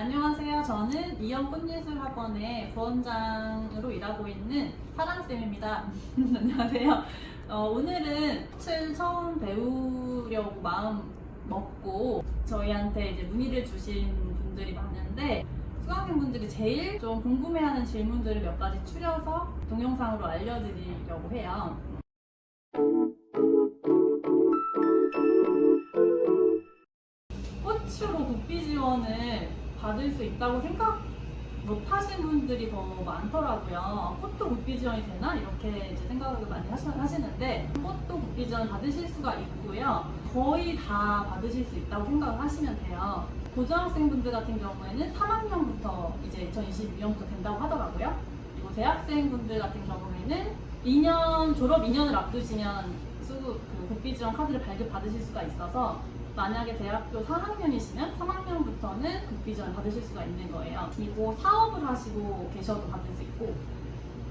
안녕하세요. 저는 이영 꽃예술학원의 부원장으로 일하고 있는 사랑쌤입니다. 안녕하세요. 오늘은 꽃을 처음 배우려고 마음 먹고 저희한테 이제 문의를 주신 분들이 많은데 수강생분들이 제일 좀 궁금해하는 질문들을 몇 가지 추려서 동영상으로 알려드리려고 해요. 꽃으로 국비 지원을 받을 수 있다고 생각 못 하신 분들이 더 많더라고요. 꽃도 국비 지원이 되나? 이렇게 이제 생각을 많이 하시는데 꽃도 국비 지원 받으실 수가 있고요. 거의 다 받으실 수 있다고 생각을 하시면 돼요. 고등학생분들 같은 경우에는 3학년부터 이제 2022년부터 된다고 하더라고요. 그리고 대학생분들 같은 경우에는 2년 졸업 2년을 앞두시면 국비 지원 카드를 발급 받으실 수가 있어서 만약에 대학교 4학년이시면 3학년부터는 국비 지원 받으실 수가 있는 거예요. 그리고 사업을 하시고 계셔도 받을 수 있고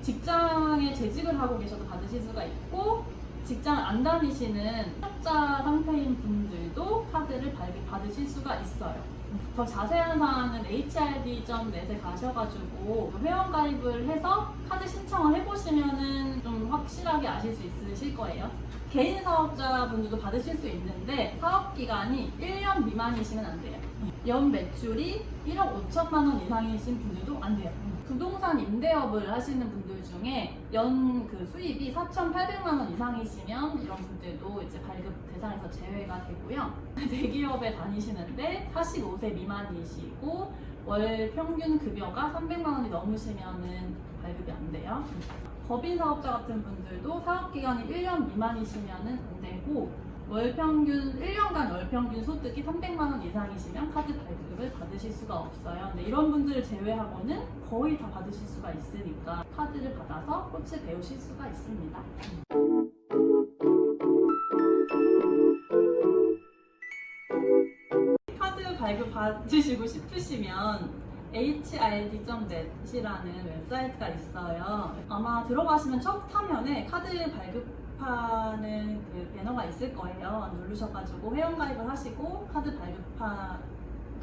직장에 재직을 하고 계셔도 받으실 수가 있고 직장 안 다니시는 사업자 상태인 분들도 카드를 발급 받으실 수가 있어요. 더 자세한 사항은 hrd.net에 가셔가지고 회원 가입을 해서 카드 신청을 해보시면은 좀 확실하게 아실 수 있으실 거예요. 개인 사업자분들도 받으실 수 있는데 사업기간이 1년 미만이시면 안 돼요. 연 매출이 1억 5천만 원 이상이신 분들도 안 돼요. 부동산 임대업을 하시는 분들 중에 연 수입이 4,800만 원 이상이시면 이런 분들도 이제 발급 대상에서 제외가 되고요. 대기업에 다니시는데 45세 미만이시고 월 평균 급여가 300만 원이 넘으시면은 발급이 안 돼요. 법인 사업자 같은 분들도 사업기간이 1년 미만이시면은 안 되고 월평균 1년간 월평균 소득이 300만 원 이상이시면 카드 발급을 받으실 수가 없어요. 근데 이런 분들을 제외하고는 거의 다 받으실 수가 있으니까 카드를 받아서 꽃을 배우실 수가 있습니다. 카드 발급 받으시고 싶으시면 hrd.net이라는 웹사이트가 있어요. 아마 들어가시면 첫 화면에 카드 발급하는 배너가 있을 거예요. 누르셔가지고 회원가입을 하시고 카드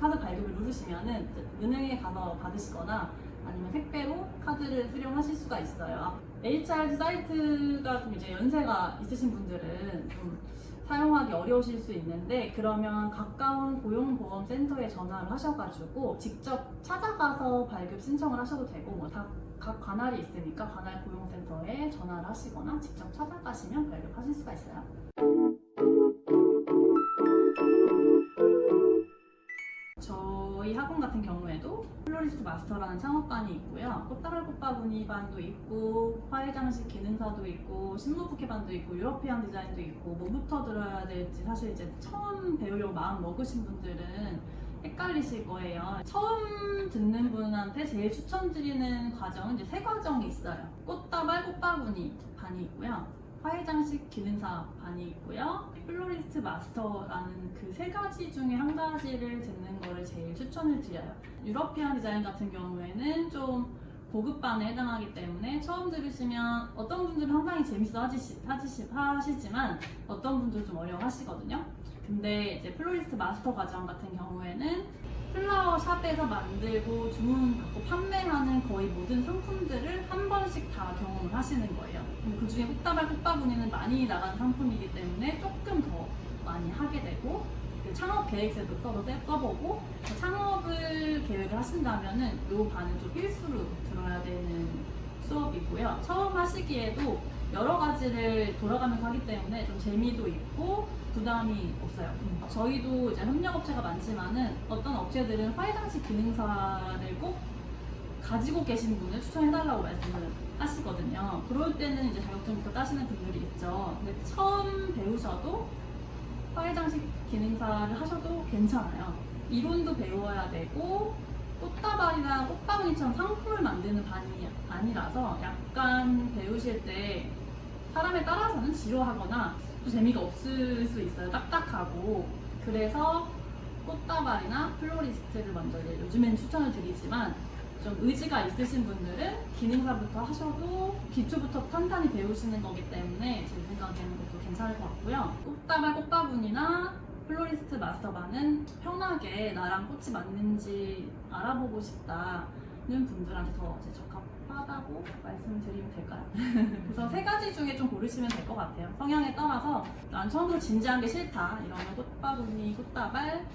발급을 누르시면은 은행에 가서 받으시거나 아니면 택배로 카드를 수령하실 수가 있어요. HRD 사이트가 좀 이제 연세가 있으신 분들은 좀 사용하기 어려우실 수 있는데 그러면 가까운 고용보험센터에 전화를 하셔가지고 직접 찾아가서 발급 신청을 하셔도 되고 뭐 각 관할이 있으니까 관할 고용센터에 전화를 하시거나 직접 찾아가시면 발급하실 수가 있어요. 저희 학원 같은 경우에도 플로리스트 마스터라는 창업반이 있고요. 꽃다발 꽃바구니 반도 있고 화훼장식 기능사도 있고 식물부케반도 있고 유러피안 디자인도 있고 뭐부터 들어야 될지 사실 이제 처음 배우려고 마음 먹으신 분들은 헷갈리실 거예요. 처음 듣는 분한테 제일 추천드리는 과정은 이제 3과정이 있어요. 꽃다발 꽃바구니 반이 있고요. 화훼장식 기능사 반이 있고요. 플로리스트 마스터라는 그 3가지 중에 한 가지를 듣는 거를 제일 추천을 드려요. 유러피안 디자인 같은 경우에는 좀 고급반에 해당하기 때문에 처음 들으시면 어떤 분들은 상당히 재밌어 하시지만 어떤 분들은 좀 어려워 하시거든요. 근데 이제 플로리스트 마스터 과정 같은 경우에는 플라워 샵에서 만들고 주문받고 판매하는 거의 모든 상품들을 한 번씩 다 경험을 하시는 거예요. 그 중에 꽃다발 꽃바구니는 많이 나간 상품이기 때문에 조금 더 많이 하게 되고 창업 계획서도 써보고 창업을 계획을 하신다면은 이 반은 좀 필수로 들어야 되는 수업이고요. 처음 하시기에도 여러 가지를 돌아가면서 하기 때문에 좀 재미도 있고 부담이 없어요. 저희도 이제 협력업체가 많지만은 어떤 업체들은 화훼장식 기능사를 꼭 가지고 계신 분을 추천해달라고 말씀을 하시거든요. 그럴 때는 이제 자격증부터 따시는 분들이 있죠. 근데 처음 배우셔도 화훼장식 기능사를 하셔도 괜찮아요. 이론도 배워야 되고 꽃다발이나 꽃바구니처럼 상품을 만드는 반이 아니라서 약간 배우실 때 사람에 따라서는 지루하거나 또 재미가 없을 수 있어요. 딱딱하고. 그래서 꽃다발이나 플로리스트를 먼저 요즘엔 추천을 드리지만 좀 의지가 있으신 분들은 기능사부터 하셔도 기초부터 탄탄히 배우시는 거기 때문에 제 생각에는 그것도 괜찮을 것 같고요. 꽃다발 꽃바구니나 플로리스트 마스터반은 편하게 나랑 꽃이 맞는지 알아보고 싶다는 분들한테 더 이제 적합하다고 말씀드리면 될까요? 그래서 세 가지 중에 좀 고르시면 될 것 같아요. 성향에 따라서 난 처음부터 진지한 게 싫다 이러면 꽃바구니, 꽃다발,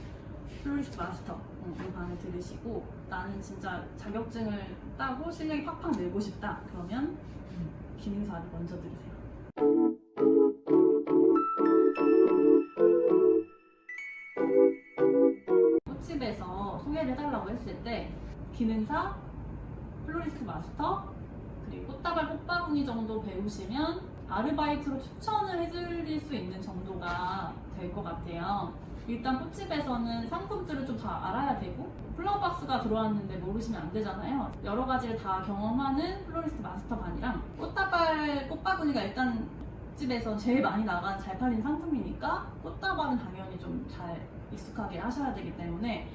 플로리스트 마스터 이 반을 들으시고, 나는 진짜 자격증을 따고 실력이 팍팍 늘고 싶다 그러면 기능사를 먼저 들으세요. 꽃집에서 소개를 해달라고 했을 때 기능사, 플로리스트 마스터, 그리고 꽃다발, 꽃바구니 정도 배우시면 아르바이트로 추천을 해드릴 수 있는 정도가 될 것 같아요. 일단 꽃집에서는 상품들을 좀 다 알아야 되고, 플라워박스가 들어왔는데 모르시면 안 되잖아요. 여러 가지를 다 경험하는 플로리스트 마스터 반이랑 꽃다발, 꽃바구니가 일단 집에서 제일 많이 나간 잘 팔린 상품이니까 꽃다발은 당연히 좀 잘 익숙하게 하셔야 되기 때문에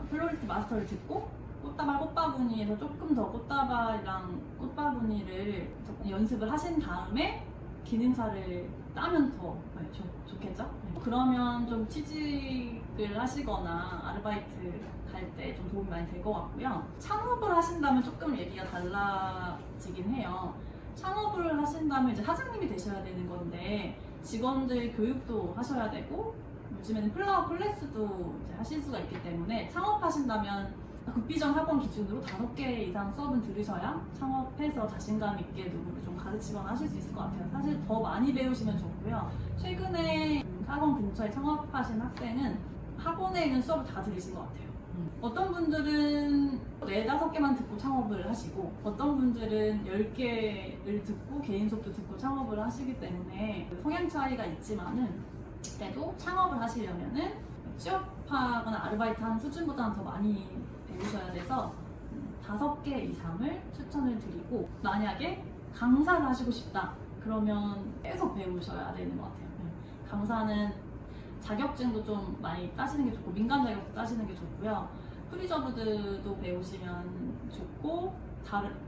플로리스트 마스터를 듣고 꽃다발, 꽃바구니에서 조금 더 꽃다발이랑 꽃바구니를 연습을 하신 다음에 기능사를 따면 더 좋겠죠? 그러면 좀 취직을 하시거나 아르바이트 갈 때 좀 도움이 많이 될 것 같고요. 창업을 하신다면 조금 얘기가 달라지긴 해요. 창업을 하신다면 이제 사장님이 되셔야 되는 건데 직원들 교육도 하셔야 되고, 요즘에는 플라워 클래스도 이제 하실 수가 있기 때문에 창업하신다면 국비전 학원 기준으로 5개 이상 수업은 들으셔야 창업해서 자신감 있게 누구를 좀 가르치거나 하실 수 있을 것 같아요. 사실 더 많이 배우시면 좋고요. 최근에 학원 근처에 창업하신 학생은 학원에 있는 수업을 다 들으신 것 같아요. 어떤 분들은 4, 5개만 듣고 창업을 하시고, 어떤 분들은 10개를 듣고 개인 수업도 듣고 창업을 하시기 때문에 성향 차이가 있지만은 그래도 창업을 하시려면은 취업하거나 아르바이트 하는 수준보다는 더 많이 배우셔야 돼서 5개 이상을 추천을 드리고, 만약에 강사를 하시고 싶다 그러면 계속 배우셔야 되는 것 같아요. 강사는 자격증도 좀 많이 따시는 게 좋고, 민간 자격도 따시는 게 좋고요. 프리저브드도 배우시면 좋고,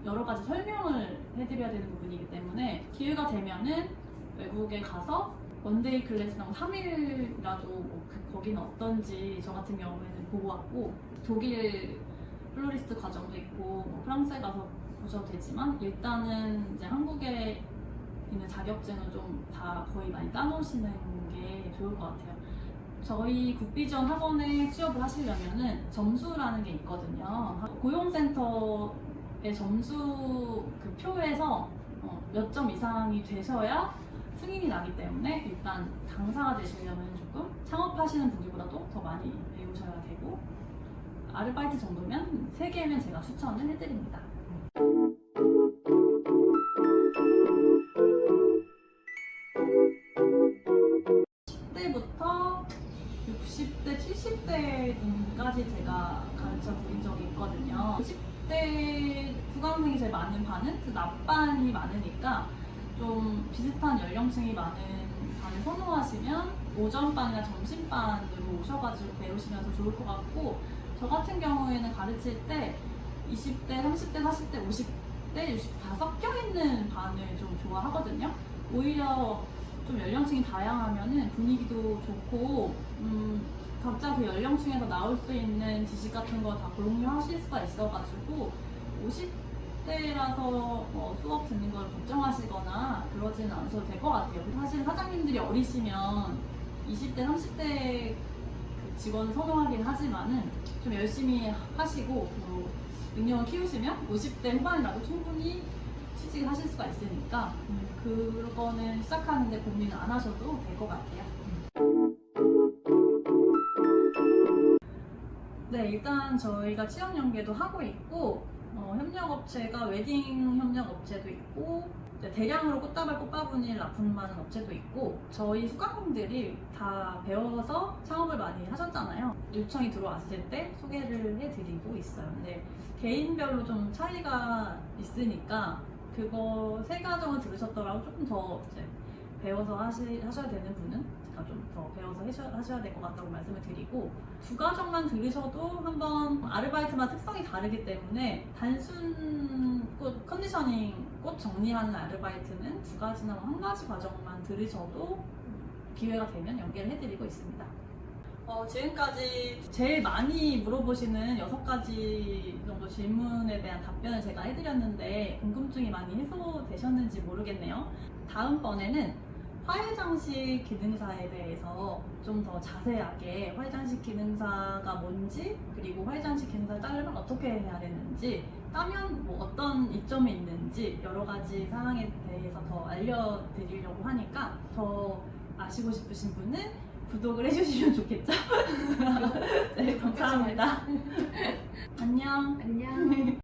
여러 가지 설명을 해드려야 되는 부분이기 때문에 기회가 되면은 외국에 가서 원데이 클래스랑 3일이라도 거기는 어떤지 저 같은 경우에는 보고 왔고, 독일 플로리스트 과정도 있고 프랑스에 가서 보셔도 되지만, 일단은 이제 한국에 있는 자격증은 좀 다 거의 많이 따놓으시는 게 좋을 것 같아요. 저희 국비전 학원에 취업을 하시려면은 점수라는 게 있거든요. 고용센터의 점수 그 표에서 몇 점 이상이 되셔야 승인이 나기 때문에 일단 강사가 되시려면 조금 창업하시는 분들보다도 더 많이 배우셔야 되고, 아르바이트 정도면 3개면 제가 추천을 해드립니다. 부터 60대, 70대까지 제가 가르쳐 드린 적이 있거든요. 10대 수강생이 제일 많은 반은 그 낮반이 많으니까 좀 비슷한 연령층이 많은 반을 선호하시면 오전반이나 점심반으로 오셔가지고 배우시면 더 좋을 것 같고, 저 같은 경우에는 가르칠 때 20대, 30대, 40대, 50대, 60대 다 섞여 있는 반을 좀 좋아하거든요. 오히려 좀 연령층이 다양하면은 분위기도 좋고, 각자 그 연령층에서 나올 수 있는 지식 같은 거 다 공유하실 수가 있어가지고 50대라서 수업 듣는 걸 걱정하시거나 그러지는 않으셔도 될 것 같아요. 사실 사장님들이 어리시면 20대, 30대 그 직원을 선호하긴 하지만은 좀 열심히 하시고 능력을 키우시면 50대 후반이라도 충분히 취직을 하실 수가 있으니까 그거는 시작하는데 고민을 안 하셔도 될 것 같아요. 네, 일단 저희가 취업 연계도 하고 있고, 협력업체가 웨딩 협력업체도 있고, 대량으로 꽃다발, 꽃바구니를 납품하는 업체도 있고, 저희 수강생들이 다 배워서 창업을 많이 하셨잖아요. 요청이 들어왔을 때 소개를 해드리고 있어요. 근데 개인별로 좀 차이가 있으니까 그거 3가정을 들으셨더라도 조금 더 이제 배워서 하셔야 되는 분은 제가 좀 더 배워서 하셔야 될 것 같다고 말씀을 드리고, 2가정만 들으셔도 한번 아르바이트마다 특성이 다르기 때문에 단순 꽃 컨디셔닝, 꽃 정리하는 아르바이트는 2가지나 1가지 과정만 들으셔도 기회가 되면 연계를 해드리고 있습니다. 지금까지 제일 많이 물어보시는 6가지 정도 질문에 대한 답변을 제가 해드렸는데 궁금증이 많이 해소되셨는지 모르겠네요. 다음번에는 화해장식 기능사에 대해서 좀 더 자세하게 화해장식 기능사가 뭔지, 그리고 화해장식 기능사 따려면 어떻게 해야 되는지, 따면 뭐 어떤 이점이 있는지 여러 가지 사항에 대해서 더 알려드리려고 하니까 더 아시고 싶으신 분은 구독을 해주시면 좋겠죠? 네, 감사합니다. 안녕. 안녕.